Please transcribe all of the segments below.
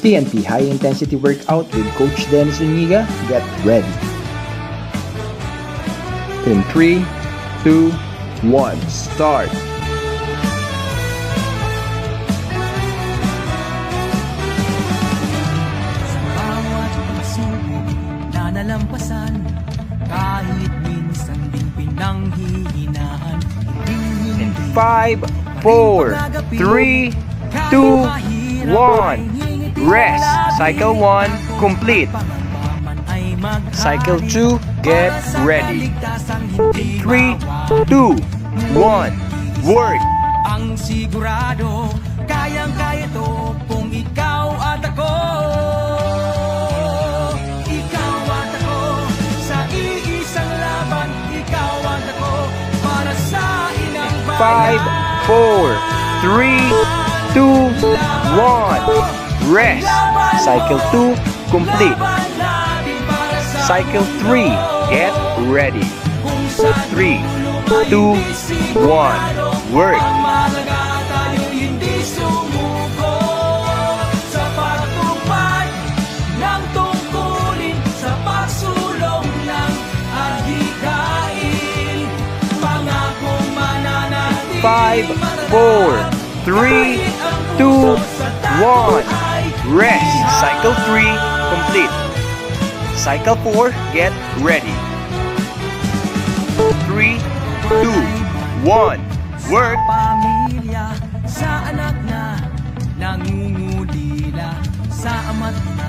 PNP High Intensity Workout with Coach Dennis Zuniga. Get ready. In 3, 2, 1, start. Bawat pagsubok na nalampasan, kahit minsan din pinanghihinaan. In 5, 4, 3, 2, 1. Rest. Cycle 1 complete. Cycle 2, get ready. 3, 2, 1, work. Ang sigurado, kayang-kaya to kung ikaw at ako. Ikaw at ako, sa iisang laban. Ikaw at ako, para sa inang 5, 4, 3, 2, 1. Rest. Cycle 2 complete. Cycle 3, get ready. 3, 2, 1, work. Five, 4, 3, 2, 1. Rest. Cycle 3 complete. Cycle 4, get ready. 3, 2, 1, work. Pamilya, sa anak na nangungulila, sa ama't na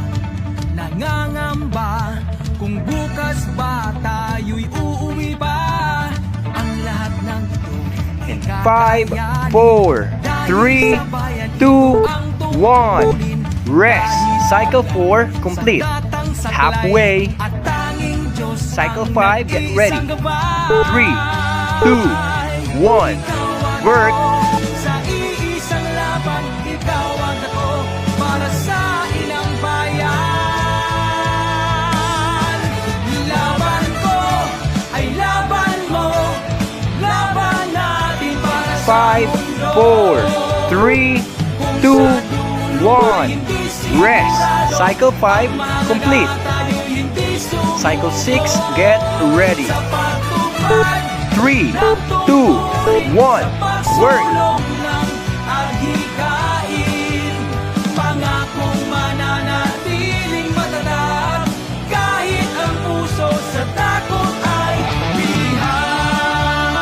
nangangamba, kung bukas ba tayo'y uuwi pa, ang lahat ng ito. In 5, 4, 3, 2, 1. Rest. Cycle 4 complete. Halfway. Cycle 5, get ready. 3, 2, 1. Work. Sa iisang laban, ikaw at ako, para sa ilang bayan. Laban ko ay laban mo, laban natin para sa 5, 4, 3, 2, 1. Rest. Cycle 5 complete. Cycle 6, get ready. 3, 2, 1, work. Pangakong mananatiling matatag, kahit ang puso sa takot ay bihag.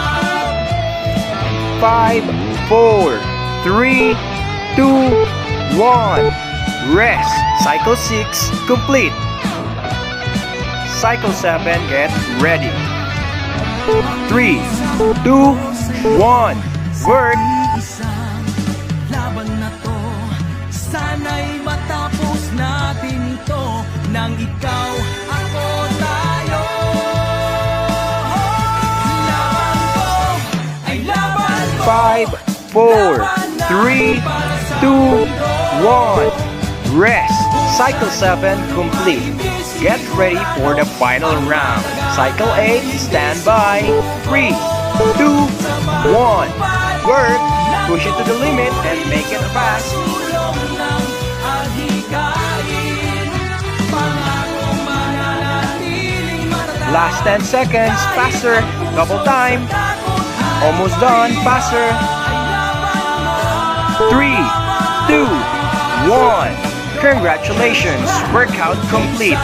5, 4, 3, 2, 1. Rest. Cycle 6 complete. Cycle 7, get ready. 3, 2, 1, work. Isang laban na to, sana'y matapos natin ito, nang ikaw, ako, tayo. Laban ko ay laban mo, 5, 4, 3, 2, 1. Rest. Cycle 7 complete. Get ready for the final round. Cycle 8, stand by. 3, 2, 1. Work. Push it to the limit and make it fast. Last 10 seconds. Faster. Double time. Almost done. Faster. 3, 2, 1. Congratulations. Workout complete.